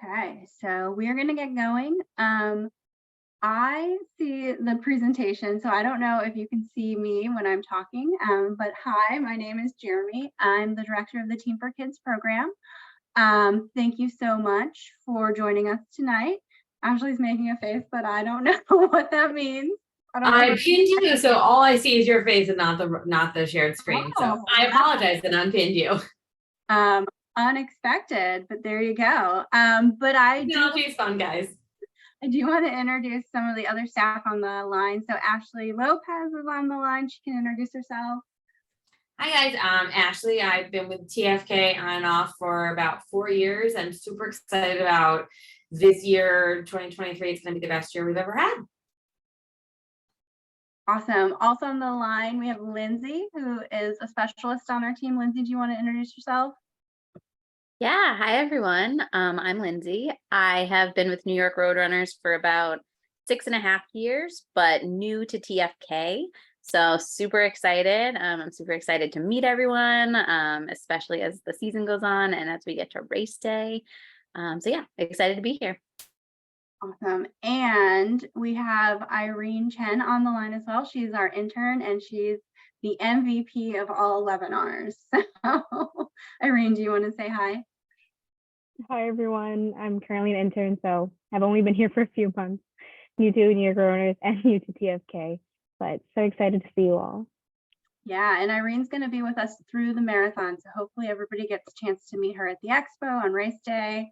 Okay, so we are going to get going. I see the presentation, so I don't know if you can see me when I'm talking, but hi, my name is Jeremy. I'm the director of the Team for Kids program. Thank you so much for joining us tonight. Ashley's making a face, but I don't know what that means. I don't know. I pinned you, so all I see is your face and not the shared screen. So Oh, I apologize that I unpinned you. um, unexpected, but there you go. But Technology is fun, guys. I do want to introduce some of the other staff on the line. So Ashley Lopez is on the line. She can introduce herself. Hi guys, Ashley. I've been with TFK on and off for about 4 years. I'm super excited about this year, 2023. It's going to be the best year we've ever had. Awesome. Also on the line, we have Lindsay, who is a specialist on our team. Lindsay, do you want to introduce yourself? Yeah, hi everyone. I'm Lindsay. I have been with New York Roadrunners for about 6.5 years, but new to TFK. So super excited. I'm super excited to meet everyone, especially as the season goes on and as we get to race day. So yeah, excited to be here. Awesome. And we have Irene Chen on the line as well. She's our intern and she's the MVP of all webinars. So Irene, do you want to say hi? Hi, everyone. I'm currently an intern, so I've only been here for a few months, new to New York Runners and new to TFK, but so excited to see you all. Yeah, and Irene's going to be with us through the marathon, so hopefully everybody gets a chance to meet her at the expo on race day.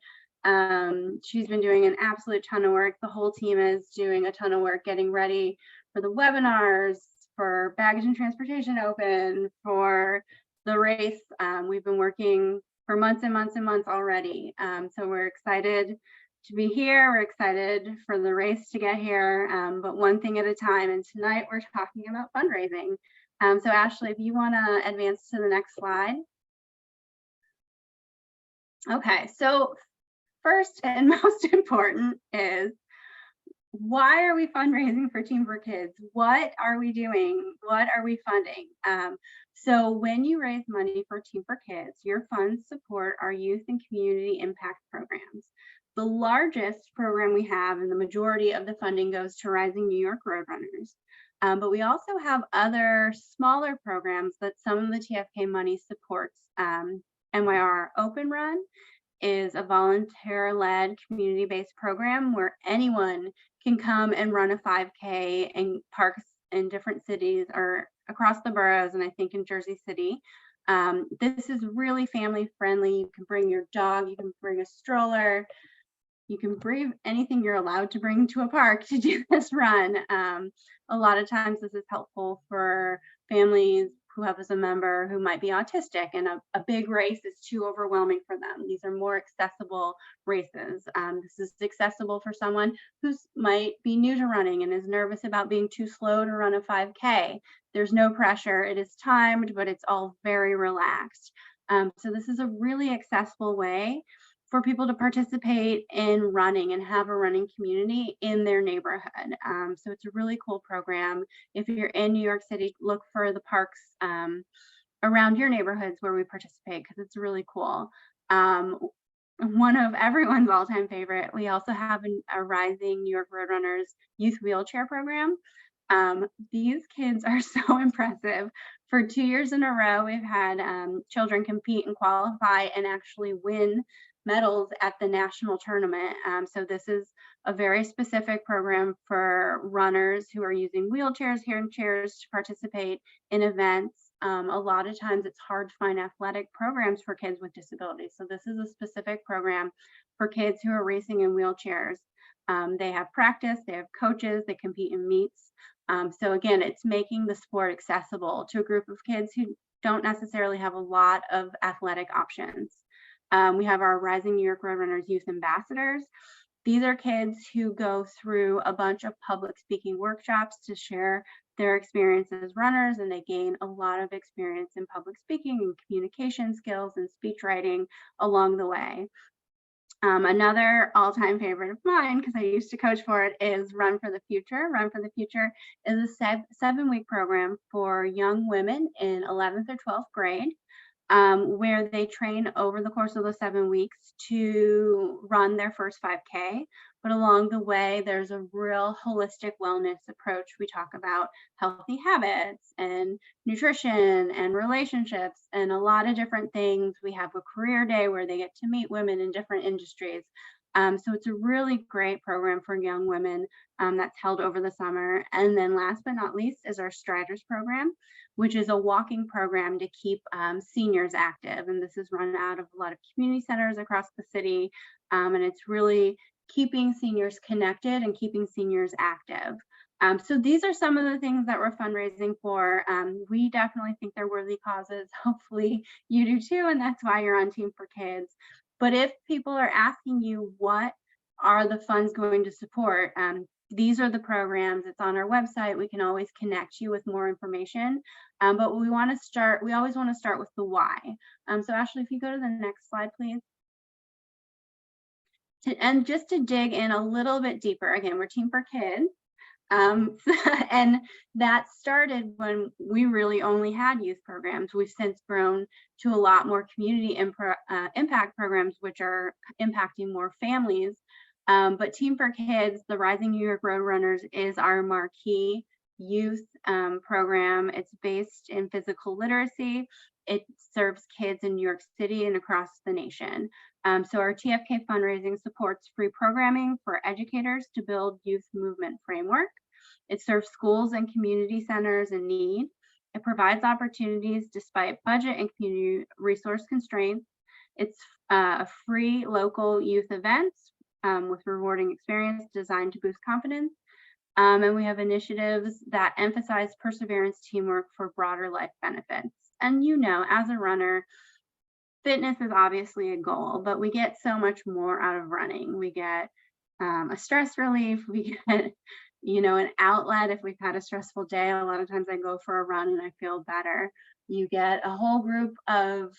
She's been doing an absolute ton of work. The whole team is doing a ton of work getting ready for the webinars, for Baggage and Transportation Open, for the race. We've been working for months and months and months already. So we're excited to be here. We're excited for the race to get here, but one thing at a time. And tonight we're talking about fundraising. So Ashley, if you want to advance to the next slide. Okay, so first and most important is, why are we fundraising for Team for Kids? What are we doing? What are we funding? So when you raise money for Team for Kids, your funds support our youth and community impact programs. The largest program we have, and the majority of the funding goes to Rising New York Roadrunners. But we also have other smaller programs that some of the TFK money supports. NYR Open Run is a volunteer-led community-based program where anyone can come and run a 5K in parks in different cities or across the boroughs, and I think in Jersey City. This is really family friendly. You can bring your dog, you can bring a stroller, you can bring anything you're allowed to bring to a park to do this run. A lot of times this is helpful for families who have as a member who might be autistic, and a big race is too overwhelming for them. These are more accessible races. This is accessible for someone who might be new to running and is nervous about being too slow to run a 5K. There's no pressure. It is timed, but it's all very relaxed. So this is a really accessible way for people to participate in running and have a running community in their neighborhood. So it's a really cool program. If you're in New York City, look for the parks around your neighborhoods where we participate, because it's really cool. One of everyone's all-time favorite, we also have a Rising New York Roadrunners youth wheelchair program. These kids are so impressive. For 2 years in a row, we've had children compete and qualify and actually win medals at the national tournament. So this is a very specific program for runners who are using wheelchairs, hand chairs to participate in events. A lot of times it's hard to find athletic programs for kids with disabilities. So this is a specific program for kids who are racing in wheelchairs. They have practice, they have coaches, they compete in meets. So again, it's making the sport accessible to a group of kids who don't necessarily have a lot of athletic options. We have our Rising New York Roadrunners Youth Ambassadors. These are kids who go through a bunch of public speaking workshops to share their experience as runners, and they gain a lot of experience in public speaking and communication skills and speech writing along the way. Another all-time favorite of mine, because I used to coach for it, is Run for the Future. Run for the Future is a 7-week program for young women in 11th or 12th grade. where they train over the course of the 7 weeks to run their first 5K. But along the way, there's a real holistic wellness approach. We talk about healthy habits and nutrition and relationships and a lot of different things. We have a career day where they get to meet women in different industries. So it's a really great program for young women that's held over the summer. And then last but not least is our Striders program, which is a walking program to keep seniors active. And this is run out of a lot of community centers across the city. And it's really keeping seniors connected and keeping seniors active. So these are some of the things that we're fundraising for. We definitely think they're worthy causes. Hopefully you do too, and that's why you're on Team for Kids. But if people are asking you what are the funds going to support, these are the programs. It's on our website. We can always connect you with more information. But we always want to start with the why. So Ashley, if you go to the next slide, please. And just to dig in a little bit deeper, again, we're Team for Kids. And that started when we really only had youth programs. We've since grown to a lot more community impact programs, which are impacting more families. But Team for Kids, the Rising New York Roadrunners, is our marquee youth program. It's based in physical literacy. It serves kids in New York City and across the nation. So our TFK fundraising supports free programming for educators to build youth movement framework. It serves schools and community centers in need. It provides opportunities despite budget and community resource constraints. It's free local youth events with rewarding experience designed to boost confidence. And we have initiatives that emphasize perseverance, teamwork for broader life benefits. And as a runner, fitness is obviously a goal, but we get so much more out of running. We get a stress relief, we get, an outlet. If we've had a stressful day, a lot of times I go for a run and I feel better. You get a whole group of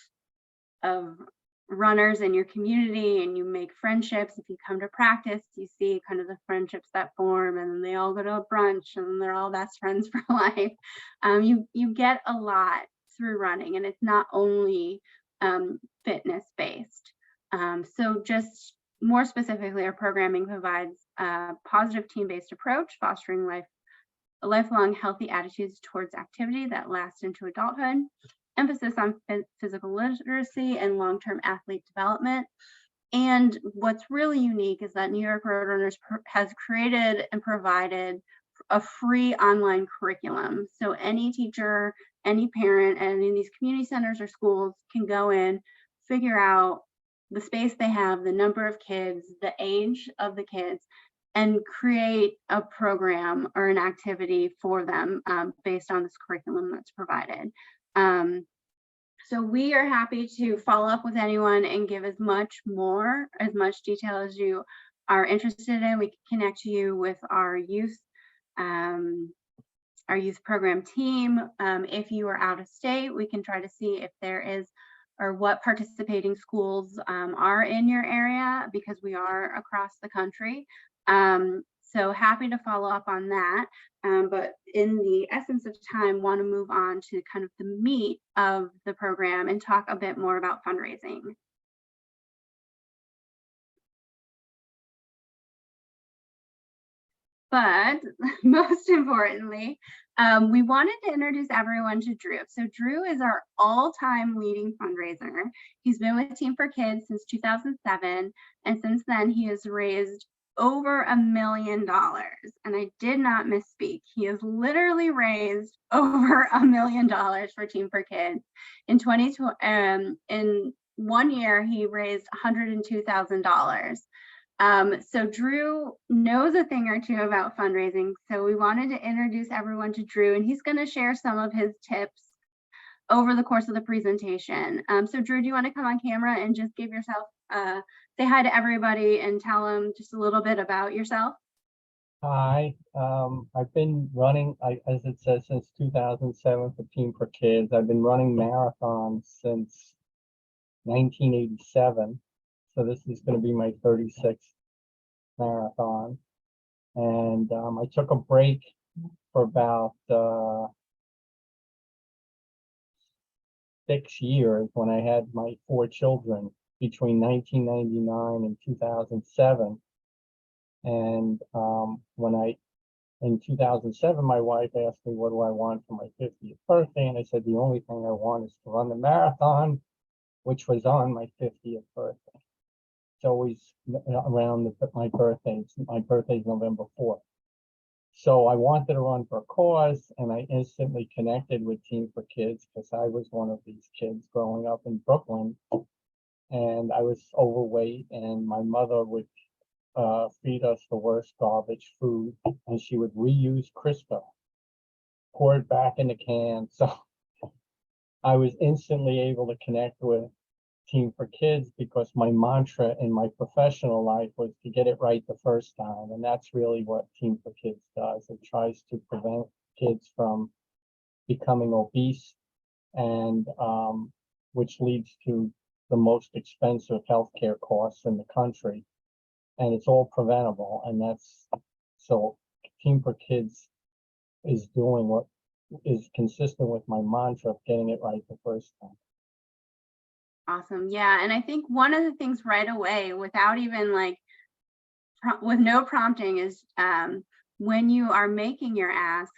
runners in your community and you make friendships. If you come to practice, you see kind of the friendships that form, and then they all go to a brunch and they're all best friends for life. You get a lot through running, and it's not only fitness based. So just more specifically, our programming provides a positive team-based approach, fostering lifelong healthy attitudes towards activity that last into adulthood, emphasis on physical literacy and long-term athlete development. And what's really unique is that New York Roadrunners has created and provided a free online curriculum. So any teacher, any parent, and in these community centers or schools can go in, figure out the space they have, the number of kids, the age of the kids, and create a program or an activity for them based on this curriculum that's provided. So we are happy to follow up with anyone and give as much detail as you are interested in. We can connect you with our youth program team. If you are out of state, we can try to see if there is or what participating schools are in your area, because we are across the country. So happy to follow up on that. But in the essence of time, want to move on to kind of the meat of the program and talk a bit more about fundraising. But most importantly, we wanted to introduce everyone to Drew. So Drew is our all-time leading fundraiser. He's been with Team for Kids since 2007. And since then, he has raised over $1 million. And I did not misspeak. He has literally raised over $1 million for Team for Kids. In 1 year, he raised $102,000. So Drew knows a thing or two about fundraising. So we wanted to introduce everyone to Drew, and he's going to share some of his tips over the course of the presentation. So Drew, do you want to come on camera and just give yourself, say hi to everybody and tell them just a little bit about yourself? Hi, I've been running, as it says, since 2007 for Team for Kids. I've been running marathons since 1987. So this is going to be my 36th marathon. And I took a break for about 6 years when I had my 4 children between 1999 and 2007. And in 2007, my wife asked me, what do I want for my 50th birthday? And I said, the only thing I want is to run the marathon, which was on my 50th birthday. It's always around my birthday. My birthday is November 4th. So I wanted to run for a cause, and I instantly connected with Team for Kids because I was one of these kids growing up in Brooklyn, and I was overweight, and my mother would feed us the worst garbage food, and she would reuse Crisco, pour it back in the can. So I was instantly able to connect with Team for Kids because my mantra in my professional life was to get it right the first time. And that's really what Team for Kids does. It tries to prevent kids from becoming obese, and which leads to the most expensive healthcare costs in the country. And it's all preventable. And that's so Team for Kids is doing what is consistent with my mantra of getting it right the first time. Awesome. Yeah. And I think one of the things right away, without even like, with no prompting, is when you are making your asks,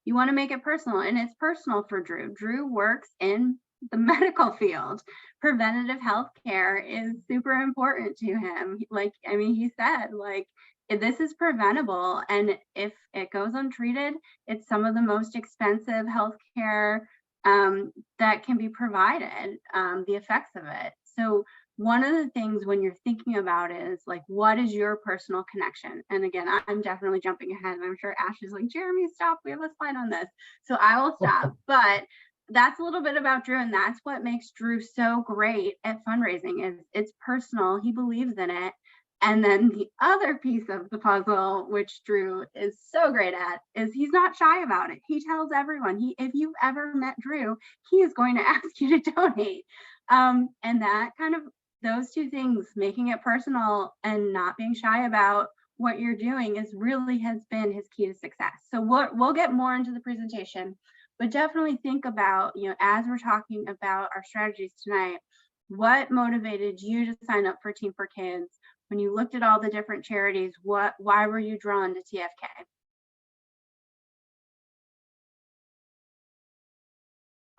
you want to make it personal. And it's personal for Drew. Drew works in the medical field. Preventative health care is super important to him. Like, I mean, he said, like, this is preventable. And if it goes untreated, it's some of the most expensive health care that can be provided, the effects of it. So one of the things when you're thinking about it is like, what is your personal connection? And again, I'm definitely jumping ahead. I'm sure Ash is like, Jeremy, stop. We have a slide on this. So I will stop. But that's a little bit about Drew. And that's what makes Drew so great at fundraising is it's personal. He believes in it. And then the other piece of the puzzle, which Drew is so great at, is he's not shy about it. He tells everyone, if you've ever met Drew, he is going to ask you to donate. And that kind of, those two things, making it personal and not being shy about what you're doing, has been his key to success. So we'll get more into the presentation, but definitely think about, as we're talking about our strategies tonight, what motivated you to sign up for Team for Kids? When you looked at all the different charities, why were you drawn to TFK?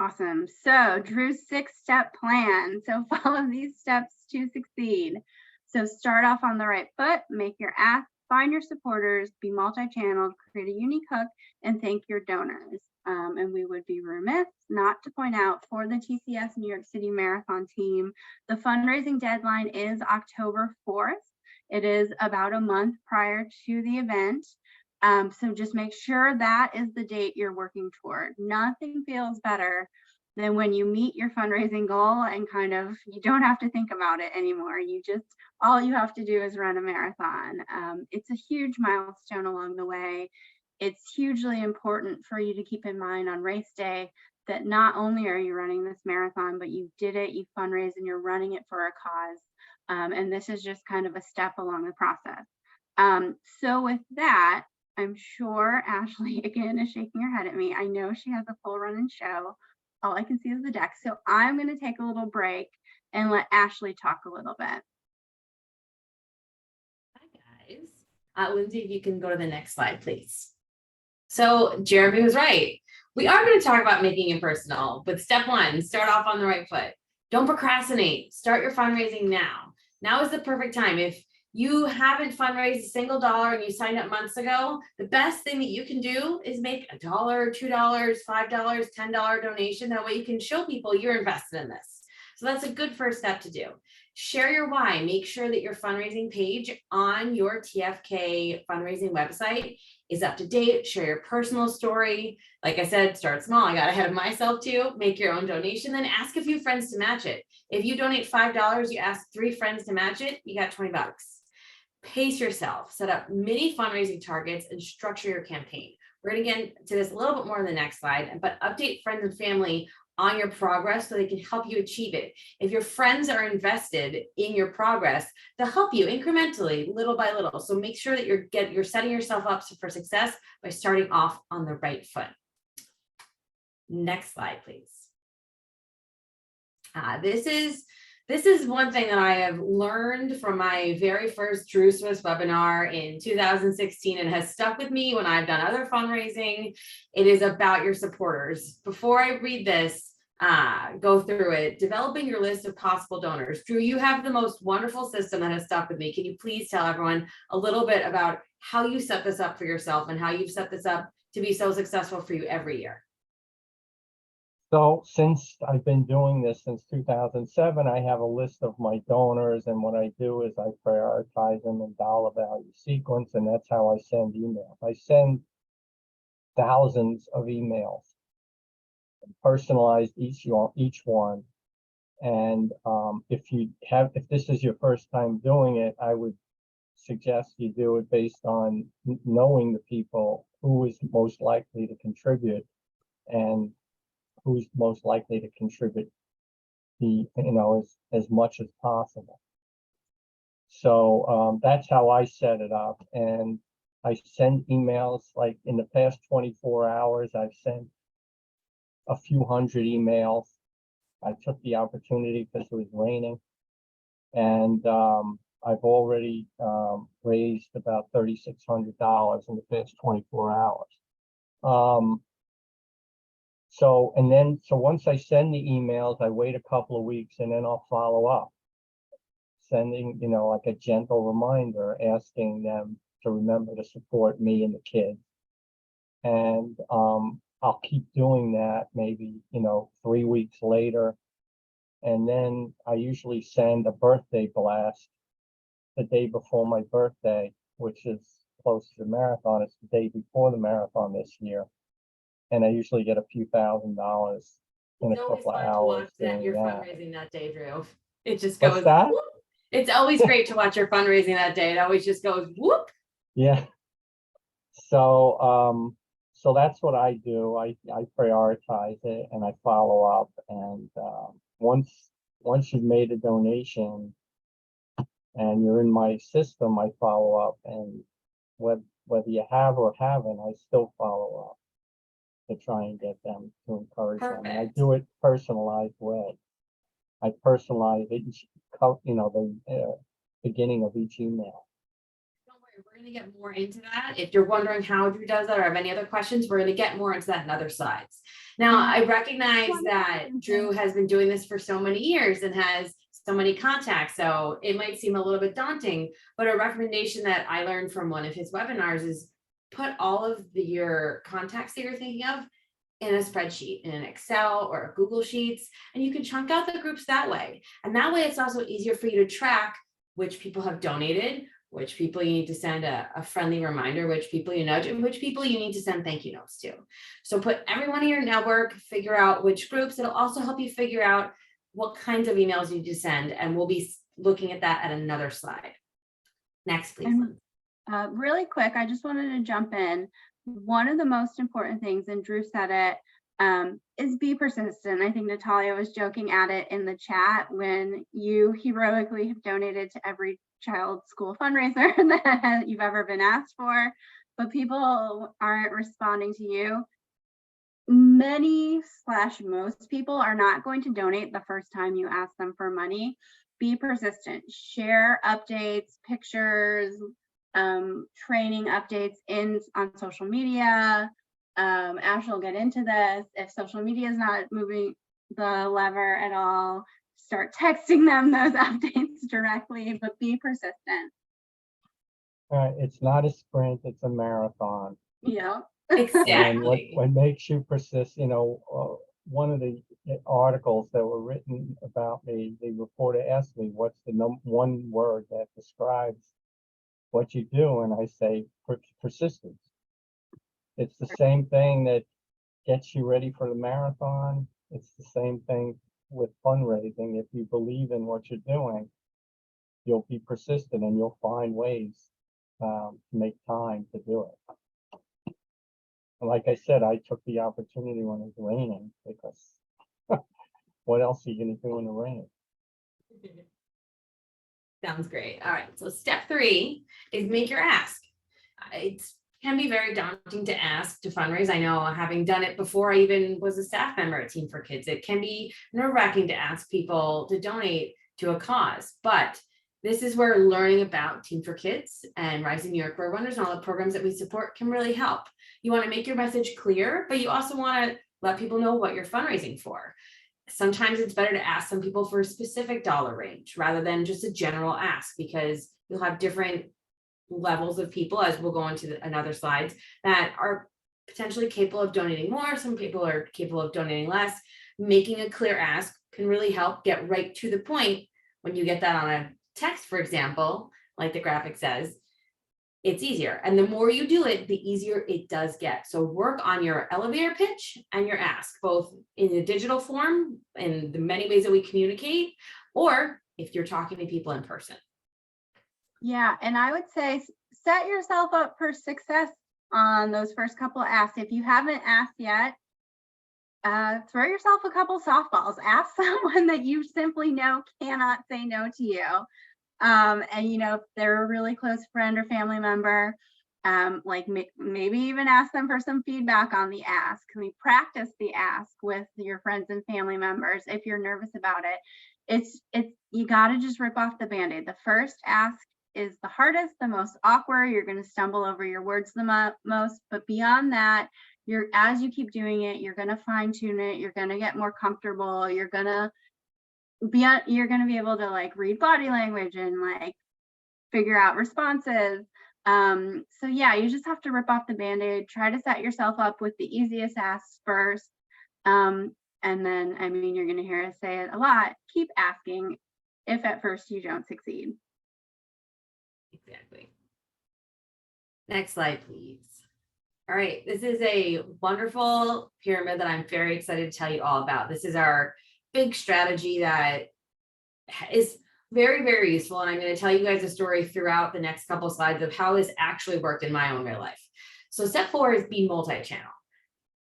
Awesome. So Drew's 6-step plan. So follow these steps to succeed. So start off on the right foot, make your ask, find your supporters, be multi-channeled, create a unique hook, and thank your donors. And we would be remiss not to point out, for the TCS New York City Marathon team, the fundraising deadline is October 4th. It is about a month prior to the event. So just make sure that is the date you're working toward. Nothing feels better than when you meet your fundraising goal and kind of, you don't have to think about it anymore. All you have to do is run a marathon. It's a huge milestone along the way. It's hugely important for you to keep in mind on race day that not only are you running this marathon, but you did it, you fundraised, and you're running it for a cause. And this is just kind of a step along the process. So with that, I'm sure Ashley, again, is shaking her head at me. I know she has a full running show. All I can see is the deck. So I'm going to take a little break and let Ashley talk a little bit. Hi, guys. Lindsay, if you can go to the next slide, please. So Jeremy was right. We are going to talk about making it personal, but step 1, start off on the right foot. Don't procrastinate. Start your fundraising now. Now is the perfect time. If you haven't fundraised a single dollar and you signed up months ago, the best thing that you can do is make $1, $2, $5, $10 donation. That way you can show people you're invested in this. So that's a good first step to do. Share your why. Make sure that your fundraising page on your TFK fundraising website is up to date. Share your personal story. Like I said, start small. I got ahead of myself too. Make your own donation, then ask a few friends to match it. If you donate $5, you ask 3 friends to match it, you got $20. Pace yourself, set up mini fundraising targets, and structure your campaign. We're going to get into this a little bit more in the next slide, but update friends and family on your progress so they can help you achieve it. If your friends are invested in your progress, they'll help you incrementally, little by little. So make sure that you're setting yourself up for success by starting off on the right foot. Next slide, please. This is one thing that I have learned from my very first Drew Swiss webinar in 2016 and has stuck with me when I've done other fundraising. It is about your supporters. Before I read this, go through it, developing your list of possible donors. Drew, you have the most wonderful system that has stuck with me. Can you please tell everyone a little bit about how you set this up for yourself and how you've set this up to be so successful for you every year? So since I've been doing this since 2007, I have a list of my donors, and what I do is I prioritize them in dollar value sequence, and that's how I send emails. I send thousands of emails, personalized each one. And if this is your first time doing it, I would suggest you do it based on knowing the people who is most likely to contribute and who's most likely to contribute as much as possible. So that's how I set it up. And I send emails, like in the past 24 hours, I've sent a few hundred emails. I took the opportunity because it was raining. And I've already raised about $3,600 in the past 24 hours. So once I send the emails, I wait a couple of weeks and then I'll follow up, sending, like a gentle reminder, asking them to remember to support me and the kids. And I'll keep doing that maybe, 3 weeks later. And then I usually send a birthday blast the day before my birthday, which is close to the marathon. It's the day before the marathon this year. And I usually get a few $1,000s in a couple of hours. You're fundraising that day, Drew. It just What's goes. that? Whoop. It's always great to watch your fundraising that day. It always just goes whoop. Yeah. So so that's what I do. I prioritize it and I follow up. And once you've made a donation and you're in my system, I follow up. And whether you have or haven't, I still follow up to try and get them, to encourage them. And I do it personalized way. I personalize each, the beginning of each email. Don't worry, we're going to get more into that. If you're wondering how Drew does that or have any other questions, we're going to get more into that in other slides. Now, I recognize that Drew has been doing this for so many years and has so many contacts, so it might seem a little bit daunting, but a recommendation that I learned from one of his webinars is put all of your contacts that you're thinking of in a spreadsheet, in an Excel or a Google Sheets, and you can chunk out the groups that way. And that way it's also easier for you to track which people have donated, which people you need to send a friendly reminder, which people you nudge, and which people you need to send thank you notes to. So put everyone in your network, figure out which groups. It'll also help you figure out what kinds of emails you need to send, and we'll be looking at that at another slide. Next, please. Really quick, I just wanted to jump in. One of the most important things, and Drew said it, is be persistent. I think Natalia was joking at it in the chat when you heroically have donated to every child school fundraiser that you've ever been asked for, but people aren't responding to you. Most people are not going to donate the first time you ask them for money. Be persistent. Share updates, pictures, training updates on social media. Ash will get into this. If social media is not moving the lever at all, start texting them those updates directly, but be persistent. It's not a sprint, it's a marathon. Yeah. Exactly. And what makes you persist, one of the articles that were written about me, the reporter asked me, what's the one word that describes what you do? And I say persistence. It's the same thing that gets you ready for the marathon. It's the same thing with fundraising. If you believe in what you're doing, you'll be persistent and you'll find ways to make time to do it. And like I said, I took the opportunity when it was raining, because what else are you going to do in the rain? Sounds great. All right. So step 3 is make your ask. It's can be very daunting to ask to fundraise. I know, having done it before I even was a staff member at Team for Kids, it can be nerve-wracking to ask people to donate to a cause. But this is where learning about Team for Kids and Rising New York Road Runners and all the programs that we support can really help. You want to make your message clear, but you also want to let people know what you're fundraising for. Sometimes it's better to ask some people for a specific dollar range rather than just a general ask, because you'll have different levels of people, as we'll go into another slides, that are potentially capable of donating more. Some people are capable of donating less. Making a clear ask can really help get right to the point. When you get that on a text, for example, like the graphic says, it's easier. And the more you do it, the easier it does get. So work on your elevator pitch and your ask, both in the digital form, in the many ways that we communicate, or if you're talking to people in person. Yeah, and I would say set yourself up for success on those first couple of asks. If you haven't asked yet, throw yourself a couple softballs. Ask someone that you simply know cannot say no to you. And if they're a really close friend or family member, maybe even ask them for some feedback on the ask. Practice the ask with your friends and family members if you're nervous about it. You got to just rip off the Band-Aid. The first ask is the hardest, the most awkward. You're going to stumble over your words the most, but beyond that, as you keep doing it, you're going to fine tune it. You're going to get more comfortable. You're going to be able to read body language and figure out responses. So yeah, you just have to rip off the Band-Aid, try to set yourself up with the easiest asks first. And then, you're going to hear us say it a lot, keep asking if at first you don't succeed. Exactly. Next slide, please. All right, this is a wonderful pyramid that I'm very excited to tell you all about. This is our big strategy that is very, very useful. And I'm going to tell you guys a story throughout the next couple slides of how this actually worked in my own real life. So step 4 is be multi-channel.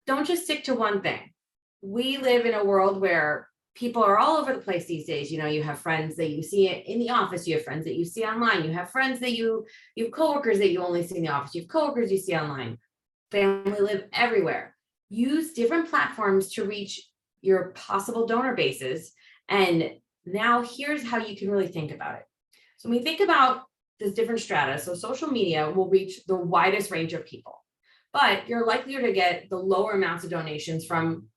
Don't just stick to one thing. We live in a world where people are all over the place these days. You have friends that you see in the office, you have friends that you see online, you have friends that you have coworkers that you only see in the office, you have coworkers you see online. Family live everywhere. Use different platforms to reach your possible donor bases. And now here's how you can really think about it. So when we think about this different strata, so social media will reach the widest range of people, but you're likelier to get the lower amounts of donations from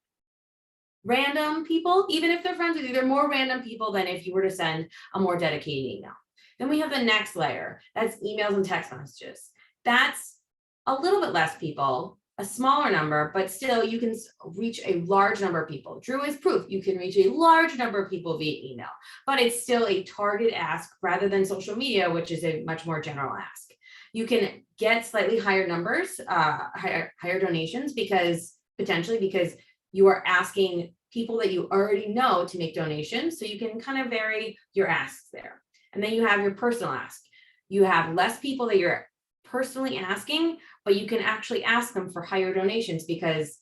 random people, even if they're friends with you. They're more random people than if you were to send a more dedicated email. Then we have the next layer. That's emails and text messages. That's a little bit less people, a smaller number, but still you can reach a large number of people. Drew is proof. You can reach a large number of people via email, but it's still a target ask rather than social media, which is a much more general ask. You can get slightly higher numbers, higher donations, because you are asking people that you already know to make donations. So you can kind of vary your asks there. And then you have your personal ask. You have less people that you're personally asking, but you can actually ask them for higher donations because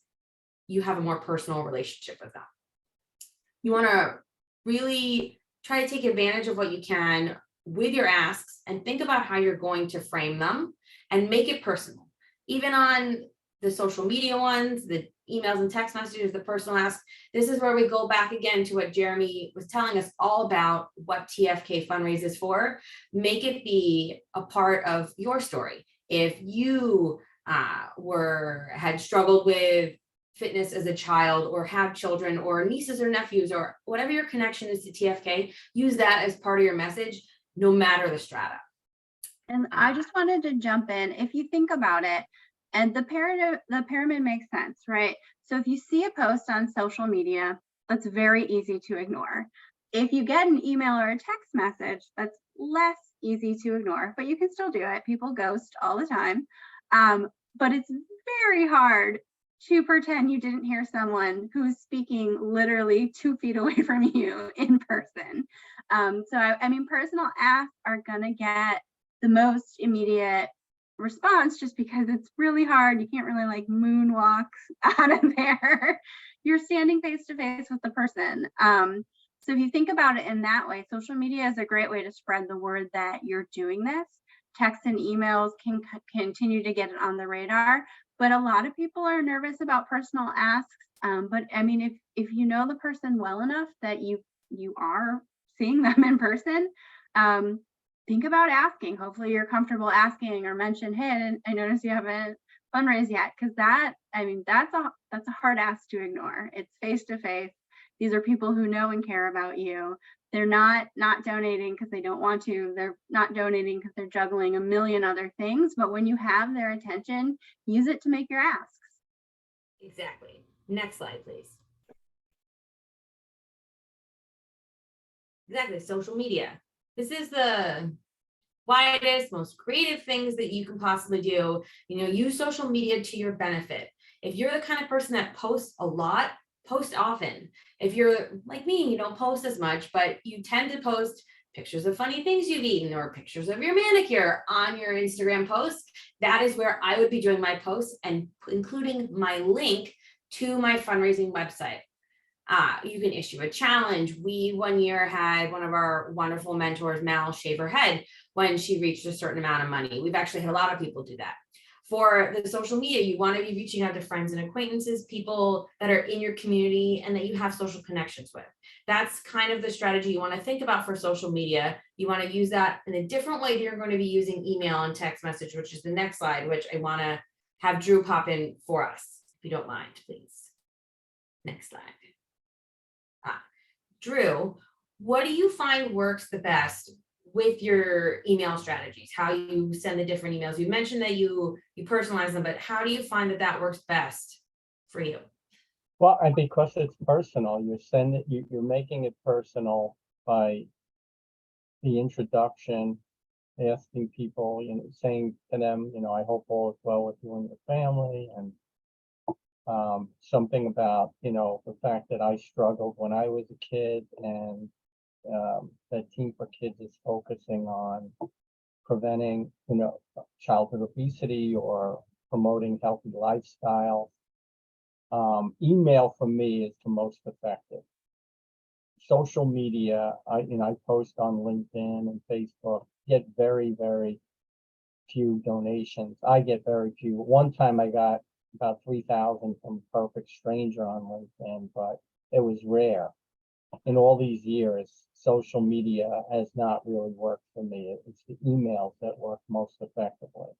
you have a more personal relationship with them. You want to really try to take advantage of what you can with your asks and think about how you're going to frame them and make it personal. Even on the social media ones, the emails and text messages, the personal asks, this is where we go back again to what Jeremy was telling us all about what TFK Fundraise is for. Make it be a part of your story. If you had struggled with fitness as a child, or have children or nieces or nephews, or whatever your connection is to TFK, use that as part of your message, no matter the strata. And I just wanted to jump in. If you think about it, and the pyramid makes sense, right? So if you see a post on social media, that's very easy to ignore. If you get an email or a text message, that's less easy to ignore, but you can still do it. People ghost all the time. But it's very hard to pretend you didn't hear someone who's speaking literally 2 feet away from you in person. So personal asks are gonna get the most immediate response just because it's really hard. You can't really moonwalk out of there. You're standing face to face with the person. So if you think about it in that way, social media is a great way to spread the word that you're doing this. texts and emails can continue to get it on the radar, but a lot of people are nervous about personal asks. But I mean, if you know the person well enough that you are seeing them in person, think about asking. Hopefully you're comfortable asking or mention, hey, I noticed you haven't fundraised yet, because that, I mean, that's a hard ask to ignore. It's face to face. These are people who know and care about you. They're not donating because they don't want to. They're not donating because they're juggling a million other things. But when you have their attention, use it to make your asks. Exactly. Next slide, please. Exactly. Social media. This is the widest, most creative things that you can possibly do. Use social media to your benefit. If you're the kind of person that posts a lot, post often. If you're like me, you don't post as much, but you tend to post pictures of funny things you've eaten or pictures of your manicure on your Instagram posts. That is where I would be doing my posts and including my link to my fundraising website. You can issue a challenge. We one year had one of our wonderful mentors, Mal, shave her head when she reached a certain amount of money. We've actually had a lot of people do that. For the social media, you want to be reaching out to friends and acquaintances, people that are in your community and that you have social connections with. That's kind of the strategy you want to think about for social media. You want to use that in a different way that you're going to be using email and text message, which is the next slide, which I want to have Drew pop in for us, if you don't mind, please. Next slide. Drew, what do you find works the best with your email strategies? How you send the different emails? You mentioned that you personalize them, but how do you find that works best for you? Well, and because it's personal, you're making it personal by the introduction, asking people, saying to them, I hope all is well with you and your family, and something about, the fact that I struggled when I was a kid, and that Team for Kids is focusing on preventing, childhood obesity or promoting healthy lifestyles. Email for me is the most effective. Social media, I post on LinkedIn and Facebook, get very, very few donations. I get very few. One time I got about 3,000 from a perfect stranger on LinkedIn, but it was rare. In all these years, social media has not really worked for me. It's the emails that work most effectively.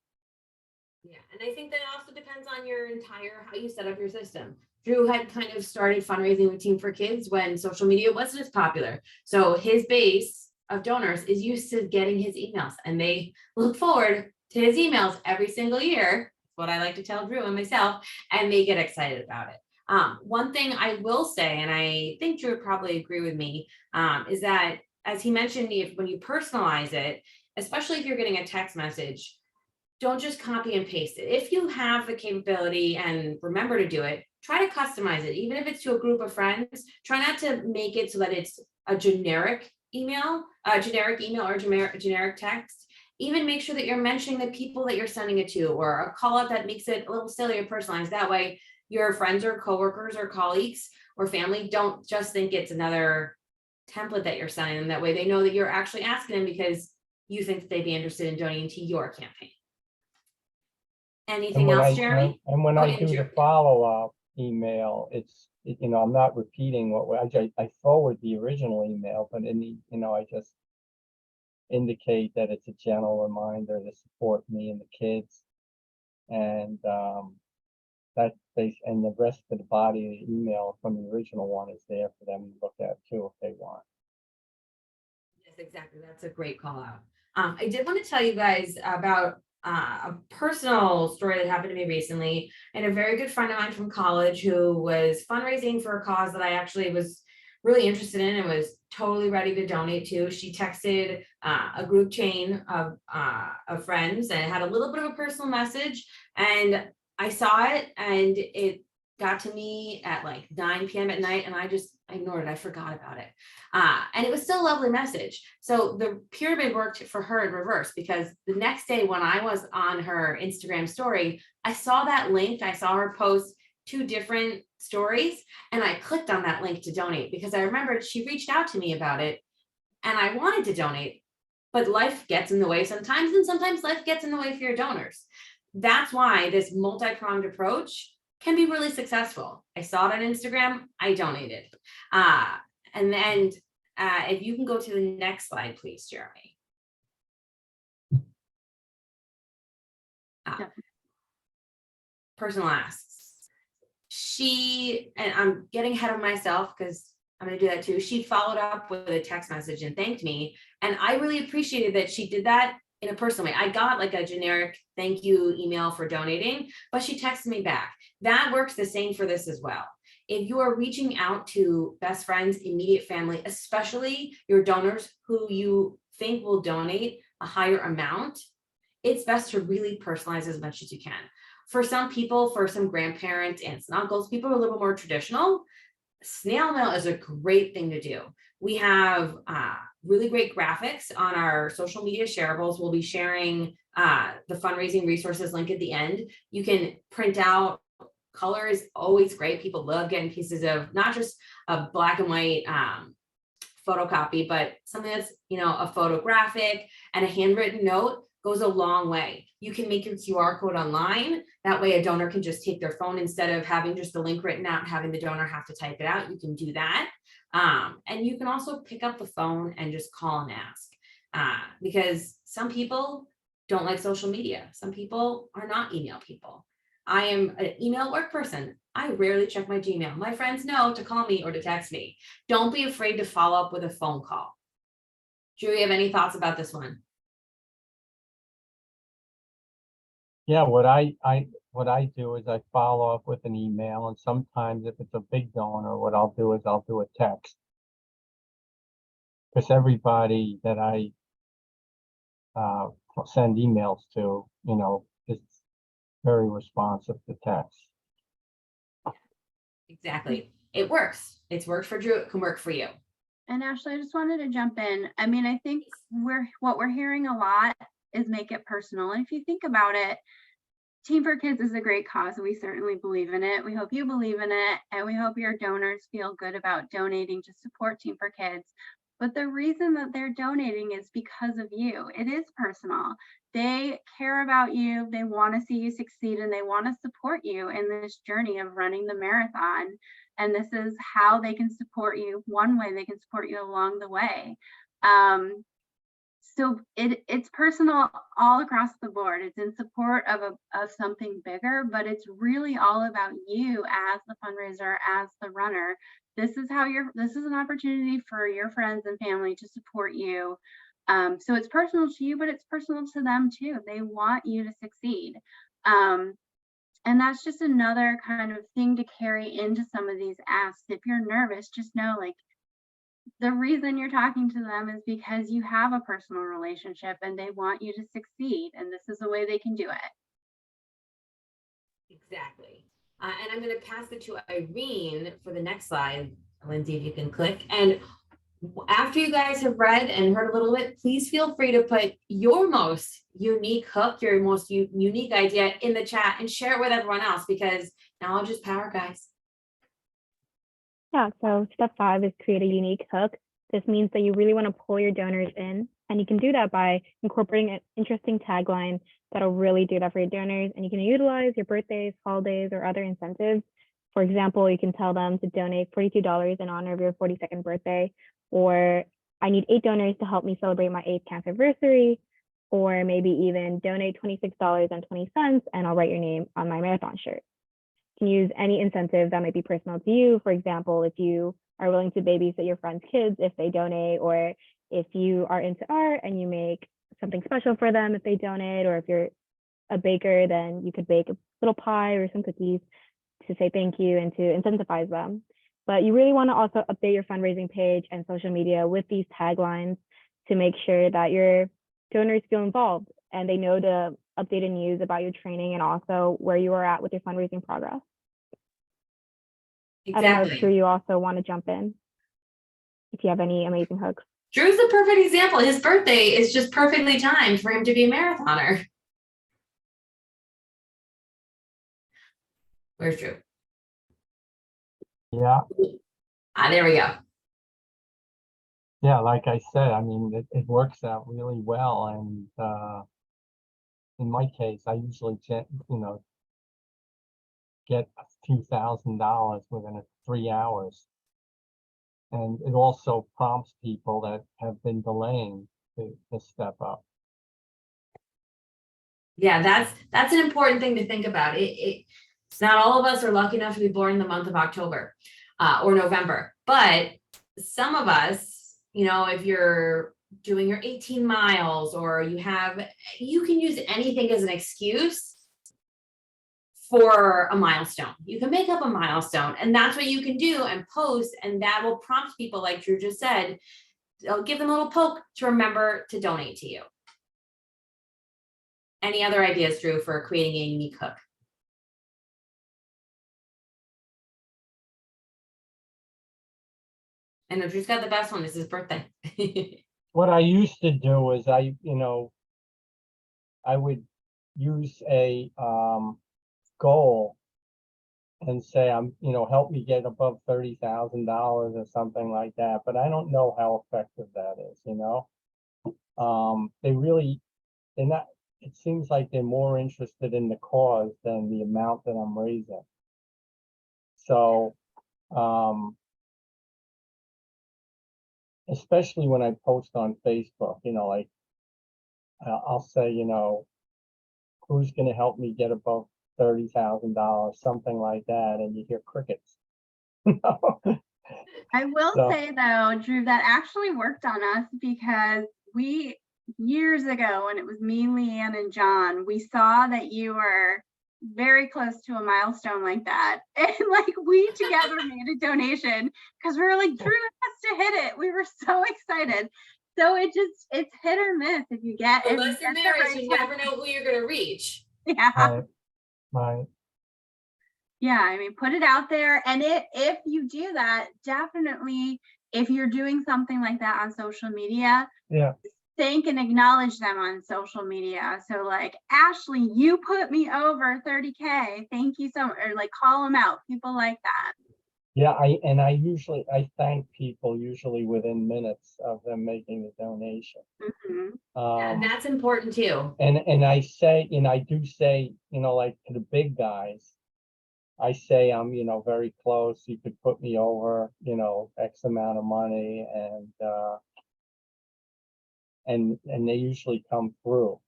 Yeah, and I think that also depends on how you set up your system. Drew had kind of started fundraising with Team for Kids when social media wasn't as popular. So his base of donors is used to getting his emails, and they look forward to his emails every single year. What I like to tell Drew and myself, and they get excited about it. One thing I will say, and I think Drew would probably agree with me, is that, as he mentioned, when you personalize it, especially if you're getting a text message, don't just copy and paste it. If you have the capability and remember to do it, try to customize it. Even if it's to a group of friends, try not to make it so that it's a generic email or generic text. Even make sure that you're mentioning the people that you're sending it to, or a call out that makes it a little silly or personalized. That way your friends or coworkers or colleagues or family don't just think it's another template that you're sending them. That way they know that you're actually asking them because you think that they'd be interested in donating to your campaign. Anything else, Jeremy? When I do the follow-up email, I'm not repeating I forward the original email, but I just indicate that it's a gentle reminder to support me and the kids, and and the rest of the body of the email from the original one is there for them to look at too if they want. Yes, exactly. That's a great call out. I did want to tell you guys about a personal story that happened to me recently. And a very good friend of mine from college who was fundraising for a cause that I actually was really interested in and was totally ready to donate to. She texted a group chain of friends and had a little bit of a personal message, and I saw it, and it got to me at like 9 p.m. at night, and I just ignored it. I forgot about it. And it was still a lovely message. So the pyramid worked for her in reverse, because the next day when I was on her Instagram story, I saw that link. I saw her post 2 different stories, and I clicked on that link to donate because I remembered she reached out to me about it and I wanted to donate, but life gets in the way sometimes, and sometimes life gets in the way for your donors. That's why this multi-pronged approach can be really successful. I saw it on Instagram, I donated. And then if you can go to the next slide, please, Jeremy. Personal asks. She, and I'm getting ahead of myself because I'm going to do that too. She followed up with a text message and thanked me. And I really appreciated that she did that in a personal way. I got like a generic thank you email for donating, but she texted me back. That works the same for this as well. If you are reaching out to best friends, immediate family, especially your donors who you think will donate a higher amount, it's best to really personalize as much as you can. For some people, for some grandparents, aunts and uncles, people are a little more traditional. Snail mail is a great thing to do. We have really great graphics on our social media shareables. We'll be sharing the fundraising resources link at the end. You can print out. Color is always great. People love getting pieces of not just a black and white photocopy, but something that's, you know, a photographic, and a handwritten note goes a long way. You can make your QR code online. That way a donor can just take their phone instead of having just the link written out and having the donor have to type it out. You can do that. And you can also pick up the phone and just call and ask because some people don't like social media. Some people are not email people. I am an email work person. I rarely check my Gmail. My friends know to call me or to text me. Don't be afraid to follow up with a phone call. Do you have any thoughts about this one? Yeah, what I do is I follow up with an email, and sometimes if it's a big donor, what I'll do is I'll do a text. Because everybody that I send emails to, you know, is very responsive to text. Exactly. It works. It's worked for Drew. It can work for you. And Ashley, I just wanted to jump in. I mean, I think what we're hearing a lot is make it personal. And if you think about it, Team for Kids is a great cause. We certainly believe in it. We hope you believe in it, and we hope your donors feel good about donating to support Team for Kids. But the reason that they're donating is because of you. It is personal. They care about you. They want to see you succeed, and they want to support you in this journey of running the marathon. And this is how they can support you. One way they can support you along the way. So it's personal all across the board. It's in support of something bigger, but it's really all about you as the fundraiser, as the runner. This is an opportunity for your friends and family to support you. So it's personal to you, but it's personal to them too. They want you to succeed. And that's just another kind of thing to carry into some of these asks. If you're nervous, just know, like, the reason you're talking to them is because you have a personal relationship and they want you to succeed, and this is a way they can do it. Exactly. And I'm going to pass it to Irene for the next slide. Lindsay, if you can click. And after you guys have read and heard a little bit, please feel free to put your most unique hook, your most unique idea in the chat and share it with everyone else, because knowledge is power, guys. Yeah, so step 5 is create a unique hook. This means that you really want to pull your donors in, and you can do that by incorporating an interesting tagline that'll really do that for your donors. And you can utilize your birthdays, holidays, or other incentives. For example, you can tell them to donate $42 in honor of your 42nd birthday, or I need 8 donors to help me celebrate my 8th cancer anniversary, or maybe even donate $26.20 and I'll write your name on my marathon shirt. Can use any incentive that might be personal to you. For example, if you are willing to babysit your friends' kids if they donate, or if you are into art and you make something special for them if they donate, or if you're a baker, then you could bake a little pie or some cookies to say thank you and to incentivize them. But you really want to also update your fundraising page and social media with these taglines to make sure that your donors feel involved and they know the updated news about your training and also where you are at with your fundraising progress. Exactly. I don't know if Drew, you also want to jump in if you have any amazing hooks. Drew's the perfect example. His birthday is just perfectly timed for him to be a marathoner. Where's Drew? Yeah. There we go. Yeah, like I said, I mean, it works out really well. And in my case, I usually get a few $1,000s within 3 hours. And it also prompts people that have been delaying to step up. Yeah, that's an important thing to think about. It's not all of us are lucky enough to be born in the month of October or November, but some of us, if you're doing your 18 miles or you can use anything as an excuse for a milestone. You can make up a milestone, and that's what you can do and post, and that will prompt people, like Drew just said. It'll give them a little poke to remember to donate to you. Any other ideas, Drew, for creating a unique hook? And Drew's got the best one. It's his birthday. What I used to do is I would use a goal and say, help me get above $30,000 or something like that. But I don't know how effective that is, they're not, it seems like they're more interested in the cause than the amount that I'm raising. So, especially when I post on Facebook, like I'll say, who's going to help me get above $30,000, something like that, and you hear crickets. I will So- say though, Drew, that actually worked on us because years ago, when it was me, Leanne, and John, we saw that you were very close to a milestone like that. And like we together made a donation because we were like, Drew has to hit it. We were so excited. So it's hit or miss if you get The it. lesson there is you never know who you're going to reach. Yeah. Right. Yeah, I mean, put it out there. And if you do that, definitely, if you're doing something like that on social media, Yeah. thank and acknowledge them on social media. So like, Ashley, you put me over 30K. Thank you so much. Or like call them out. People like that. Yeah, I thank people usually within minutes of them making the donation. Mhm. And that's important too. And I say, I do say, like to the big guys, I say I'm, very close. You could put me over, X amount of money, and they usually come through.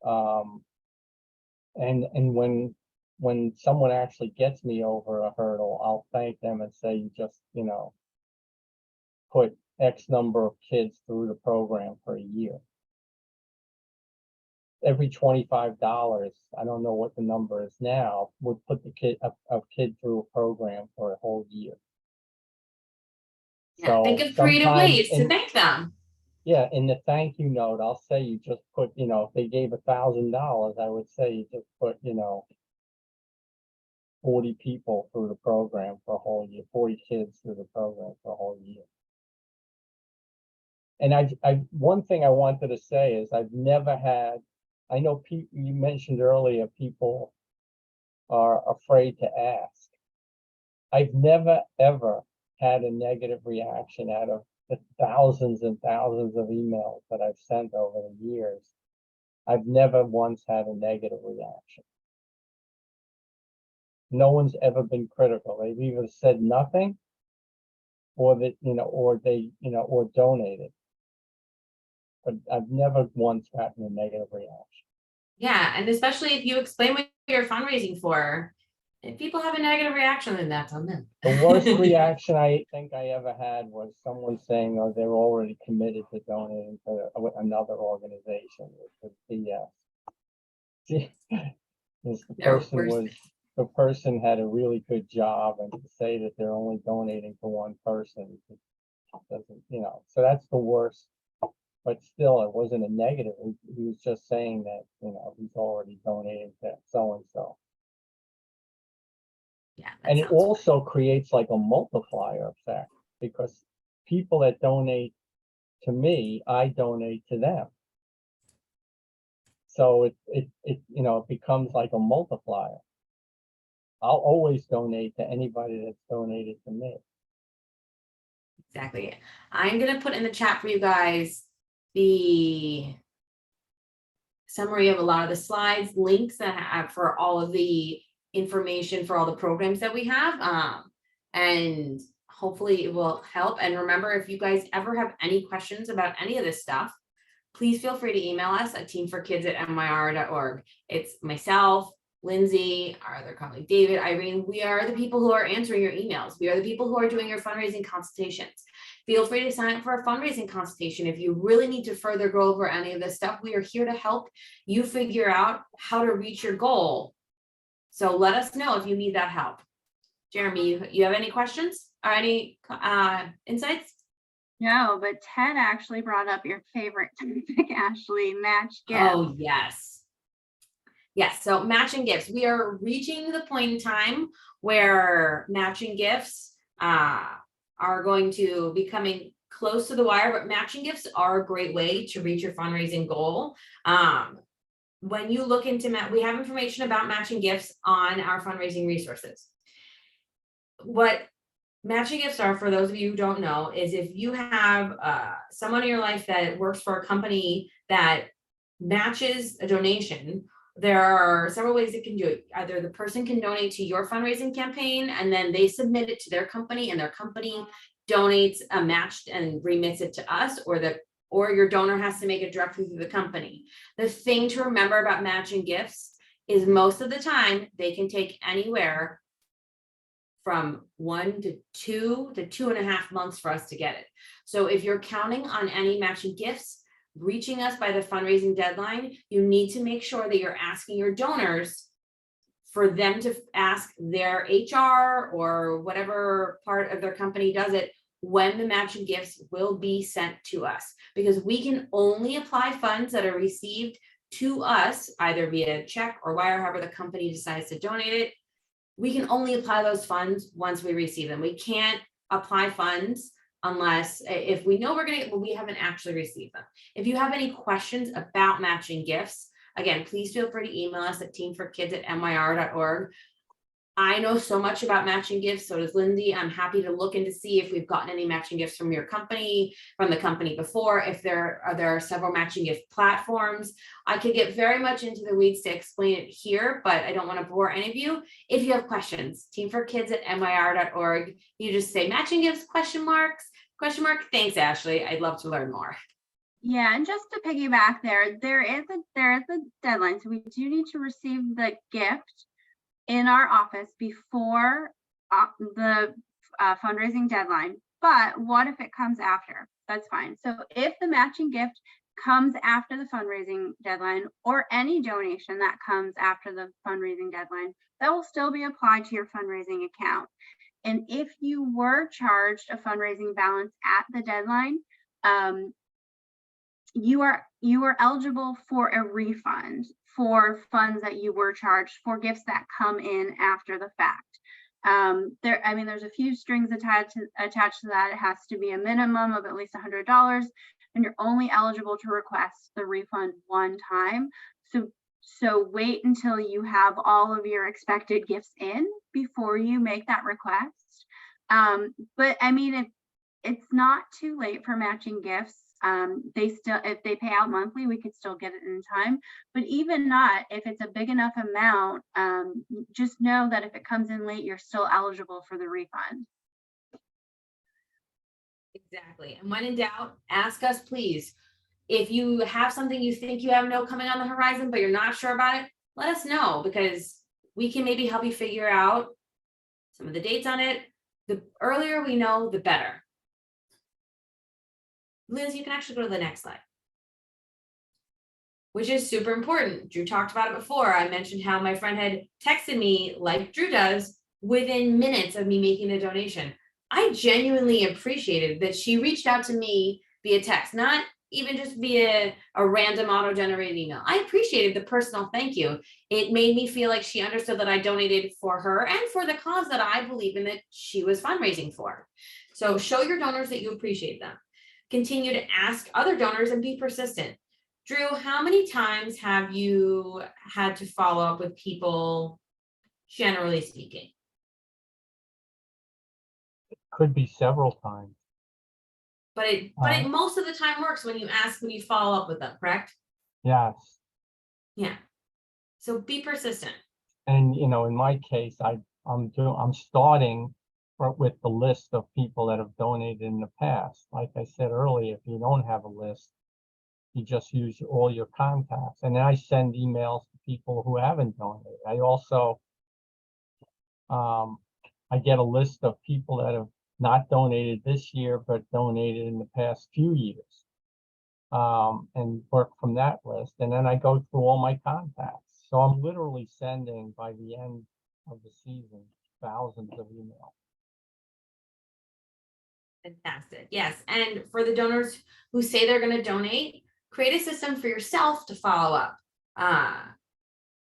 And when someone actually gets me over a hurdle, I'll thank them and say, you just, put X number of kids through the program for a year. Every $25, I don't know what the number is now, would put the kid through a program for a whole year. Yeah, So think of creative sometimes ways to thank them. Yeah, in the thank you note, I'll say you just put, if they gave $1,000, I would say you just put, 40 people through the program for a whole year, 40 kids through the program for a whole year. And one thing I wanted to say is I've never had, I know you mentioned earlier, people are afraid to ask. I've never, ever had a negative reaction out of the thousands and thousands of emails that I've sent over the years. I've never once had a negative reaction. No one's ever been critical. They've either said nothing or that, or donated. But I've never once gotten a negative reaction. Yeah, and especially if you explain what you're fundraising for, if people have a negative reaction, then that's on them. The worst reaction I think I ever had was someone saying, "Oh, they're already committed to donating to another organization," which was BS. The person had a really good job, and to say that they're only donating to one person doesn't, so that's the worst. But still, it wasn't a negative. He was just saying that, he's already donating to so-and-so. Yeah, And it also creates like a multiplier effect, because people that donate to me, I donate to them. So it becomes like a multiplier. I'll always donate to anybody that's donated to me. Exactly. I'm gonna put in the chat for you guys the summary of a lot of the slides, links that have for all of the information for all the programs that we have. And hopefully it will help. And remember, if you guys ever have any questions about any of this stuff, please feel free to email us at teamforkids@myr.org. It's myself, Lindsay, our other colleague, David, Irene. We are the people who are answering your emails. We are the people who are doing your fundraising consultations. Feel free to sign up for a fundraising consultation. If you really need to further go over any of this stuff, we are here to help you figure out how to reach your goal. So let us know if you need that help. Jeremy, you have any questions or any insights? No, but Ted actually brought up your favorite topic, Ashley, match gifts. Oh, yes. Yes, so matching gifts. We are reaching the point in time where matching gifts are going to be coming close to the wire, but matching gifts are a great way to reach your fundraising goal. When you look into we have information about matching gifts on our fundraising resources. What matching gifts are, for those of you who don't know, is if you have someone in your life that works for a company that matches a donation, there are several ways it can do it. Either the person can donate to your fundraising campaign and then they submit it to their company and their company donates a match and remits it to us, or your donor has to make it directly through the company. The thing to remember about matching gifts is most of the time they can take anywhere from 1 to 2 to 2.5 months for us to get it. So if you're counting on any matching gifts reaching us by the fundraising deadline, you need to make sure that you're asking your donors for them to ask their HR or whatever part of their company does it when the matching gifts will be sent to us, because we can only apply funds that are received to us either via check or wire, however the company decides to donate it. We can only apply those funds once we receive them. We can't apply funds unless if we know we're going to, we haven't actually received them. If you have any questions about matching gifts, again, please feel free to email us at teamforkids@myr.org. I know so much about matching gifts, so does Lindsay. I'm happy to look into see if we've gotten any matching gifts from your company, from the company before, if there are several matching gift platforms. I could get very much into the weeds to explain it here, but I don't want to bore any of you. If you have questions, teamforkids@myr.org. You just say matching gifts, question mark. Thanks, Ashley. I'd love to learn more. Yeah, and just to piggyback there is a deadline. So we do need to receive the gift in our office before the fundraising deadline. But what if it comes after? That's fine. So if the matching gift comes after the fundraising deadline, or any donation that comes after the fundraising deadline, that will still be applied to your fundraising account. And if you were charged a fundraising balance at the deadline, you are eligible for a refund for funds that you were charged for gifts that come in after the fact. There's a few strings attached to that. It has to be a minimum of at least $100, and you're only eligible to request the refund one time. So wait until you have all of your expected gifts in before you make that request. But I mean, it's not too late for matching gifts. If they pay out monthly, we could still get it in time. But even not, if it's a big enough amount, just know that if it comes in late, you're still eligible for the refund. Exactly. And when in doubt, ask us, please. If you have something you think you have coming on the horizon, but you're not sure about it, let us know, because we can maybe help you figure out some of the dates on it. The earlier we know, the better. Liz, you can actually go to the next slide, which is super important. Drew talked about it before. I mentioned how my friend had texted me, like Drew does, within minutes of me making the donation. I genuinely appreciated that she reached out to me via text, not even just via a random auto-generated email. I appreciated the personal thank you. It made me feel like she understood that I donated for her and for the cause that I believe in, that she was fundraising for. So show your donors that you appreciate them. Continue to ask other donors and be persistent. Drew, how many times have you had to follow up with people, generally speaking? Could be several times. But it most of the time works when you ask, when you follow up with them, correct? Yes. Yeah. So be persistent. And, you know, in my case, I'm starting with the list of people that have donated in the past. Like I said earlier, if you don't have a list, you just use all your contacts. And then I send emails to people who haven't donated. I also, I get a list of people that have not donated this year, but donated in the past few years. And work from that list. And then I go through all my contacts. So I'm literally sending, by the end of the season, thousands of emails. Fantastic. Yes. And for the donors who say they're going to donate, create a system for yourself to follow up.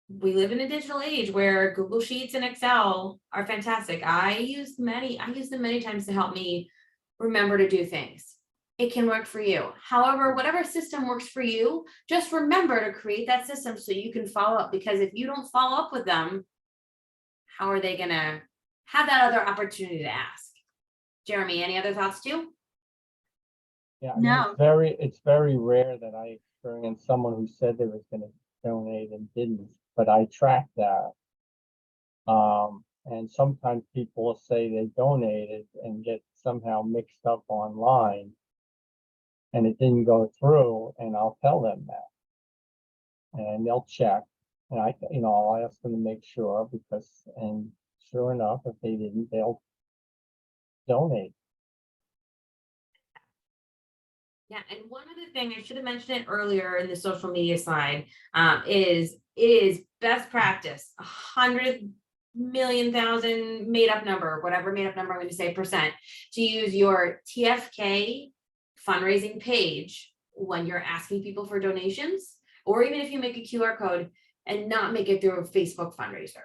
We live in a digital age where Google Sheets and Excel are fantastic. I use them many times to help me remember to do things. It can work for you. However, whatever system works for you, just remember to create that system so you can follow up, because if you don't follow up with them, how are they going to have that other opportunity to ask? Jeremy, any other thoughts too? Yeah, I mean, No. it's very rare that I experience someone who said they was going to donate and didn't, but I track that. And sometimes people will say they donated and get somehow mixed up online, and it didn't go through, and I'll tell them that, and they'll check, and I'll ask them to make sure, and sure enough, if they didn't, they'll donate. Yeah, and one other thing, I should have mentioned it earlier in the social media slide, is best practice, 100,000,000 made up number, whatever made up number I'm going to say percent, to use your TFK fundraising page when you're asking people for donations, or even if you make a QR code and not make it through a Facebook fundraiser.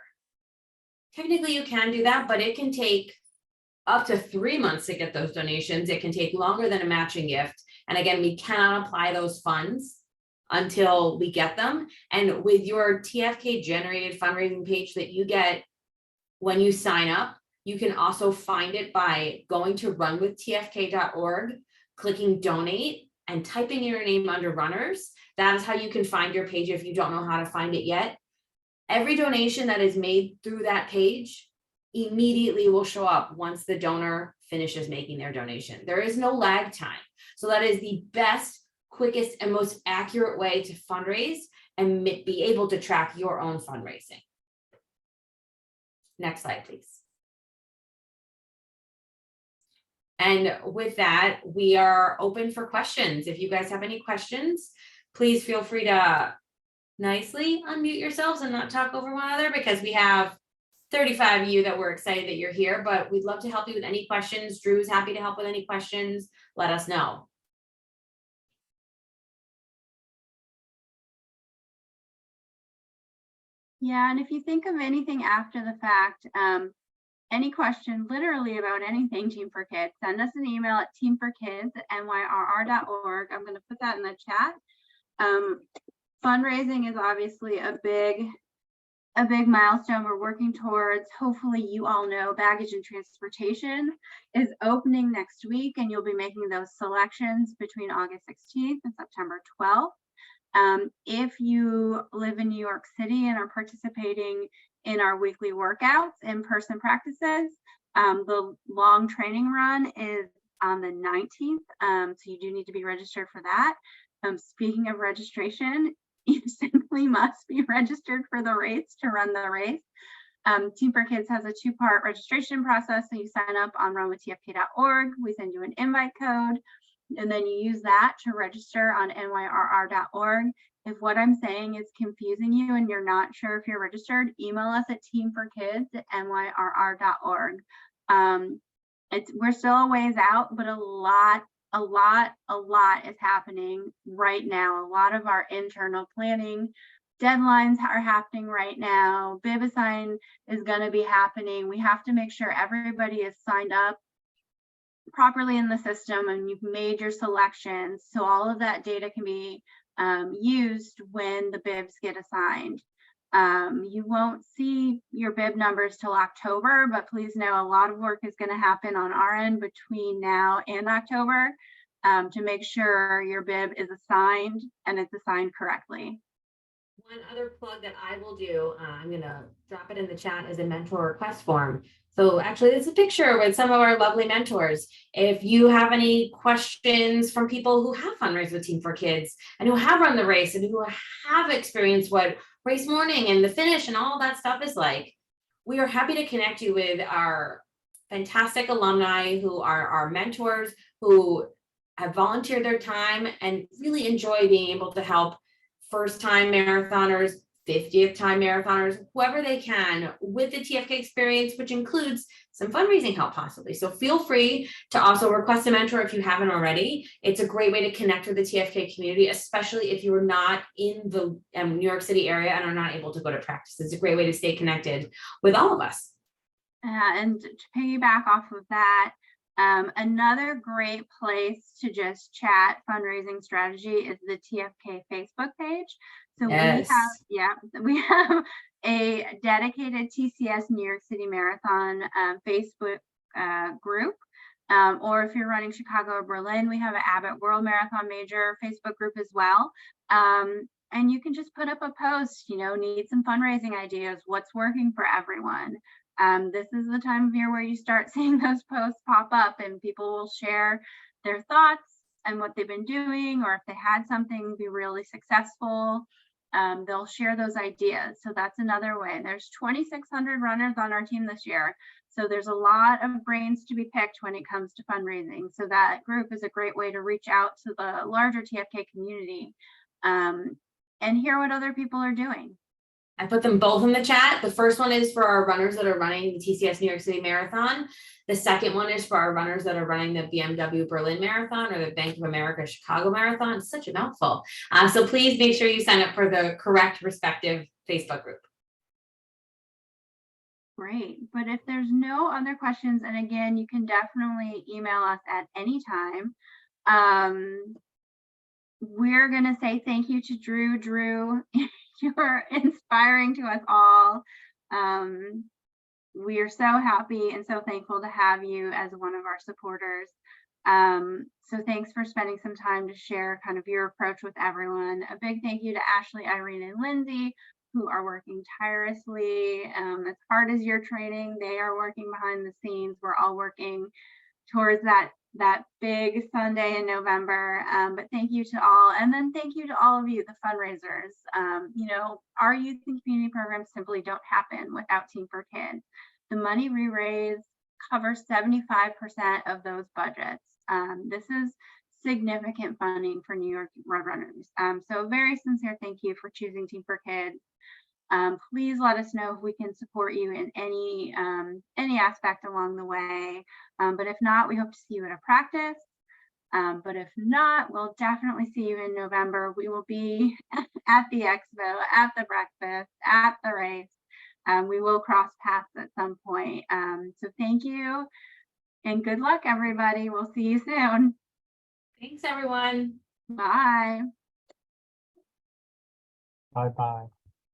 Technically, you can do that, but it can take up to 3 months to get those donations. It can take longer than a matching gift. And again, we cannot apply those funds until we get them. And with your TFK generated fundraising page that you get when you sign up, you can also find it by going to runwithtfk.org, clicking donate, and typing your name under runners. That is how you can find your page if you don't know how to find it yet. Every donation that is made through that page immediately will show up once the donor finishes making their donation. There is no lag time. So that is the best, quickest, and most accurate way to fundraise and be able to track your own fundraising. Next slide, please. And with that, we are open for questions. If you guys have any questions, please feel free to nicely unmute yourselves and not talk over one another, because we have 35 of you that we're excited that you're here, but we'd love to help you with any questions. Drew's happy to help with any questions. Let us know. Yeah, and if you think of anything after the fact, any question literally about anything Team for Kids, send us an email at teamforkids@nyrr.org. I'm going to put that in the chat. Fundraising is obviously a big milestone we're working towards. Hopefully you all know Baggage and Transportation is opening next week, and you'll be making those selections between August 16th and September 12th. If you live in New York City and are participating in our weekly workouts, in-person practices, the long training run is on the 19th. So you do need to be registered for that. Speaking of registration, you simply must be registered for the race to run the race. Team for Kids has a 2-part registration process. So you sign up on runwithtfk.org. We send you an invite code, and then you use that to register on nyrr.org. If what I'm saying is confusing you and you're not sure if you're registered, email us at teamforkids@nyrr.org. We're still a ways out, but a lot is happening right now. A lot of our internal planning deadlines are happening right now. Bib assign is going to be happening. We have to make sure everybody is signed up properly in the system and you've made your selections, so all of that data can be used when the bibs get assigned. You won't see your bib numbers till October, but please know a lot of work is going to happen on our end between now and October. to make sure your bib is assigned and it's assigned correctly. One other plug that I will do, I'm gonna drop it in the chat, is a mentor request form. So actually, there's a picture with some of our lovely mentors. If you have any questions from people who have fundraised with Team for Kids and who have run the race and who have experienced what race morning and the finish and all that stuff is like, we are happy to connect you with our fantastic alumni who are our mentors, who have volunteered their time and really enjoy being able to help first-time marathoners, 50th time marathoners, whoever they can with the TFK experience, which includes some fundraising help possibly. So feel free to also request a mentor if you haven't already. It's a great way to connect with the TFK community, especially if you're not in the New York City area and are not able to go to practice. It's a great way to stay connected with all of us. And to piggyback off of that, another great place to just chat fundraising strategy is the TFK Facebook page. So Yes. we have a dedicated TCS New York City Marathon Facebook group. Or if you're running Chicago or Berlin, we have an Abbott World Marathon Major Facebook group as well. And you can just put up a post, need some fundraising ideas, what's working for everyone. This is the time of year where you start seeing those posts pop up and people will share their thoughts and what they've been doing, or if they had something be really successful, they'll share those ideas. So that's another way. There's 2,600 runners on our team this year. So there's a lot of brains to be picked when it comes to fundraising. So that group is a great way to reach out to the larger TFK community and hear what other people are doing. I put them both in the chat. The first one is for our runners that are running the TCS New York City Marathon. The second one is for our runners that are running the BMW Berlin Marathon or the Bank of America Chicago Marathon. It's such a mouthful. So please make sure you sign up for the correct respective Facebook group. Great. But if there's no other questions, and again, you can definitely email us at any time. We're going to say thank you to Drew. Drew, you're inspiring to us all. We are so happy and so thankful to have you as one of our supporters. So thanks for spending some time to share kind of your approach with everyone. A big thank you to Ashley, Irene, and Lindsay, who are working tirelessly. As hard as your training, they are working behind the scenes. We're all working towards that big Sunday in November. But thank you to all. And then thank you to all of you, the fundraisers. Our youth and community programs simply don't happen without Team for Kids. The money we raise covers 75% of those budgets. This is significant funding for New York Roadrunners. So a very sincere thank you for choosing Team for Kids. Please let us know if we can support you in any aspect along the way. But if not, we hope to see you at a practice. But if not, we'll definitely see you in November. We will be at the expo, at the breakfast, at the race. We will cross paths at some point. So thank you and good luck, everybody. We'll see you soon. Thanks, everyone. Bye. Bye-bye.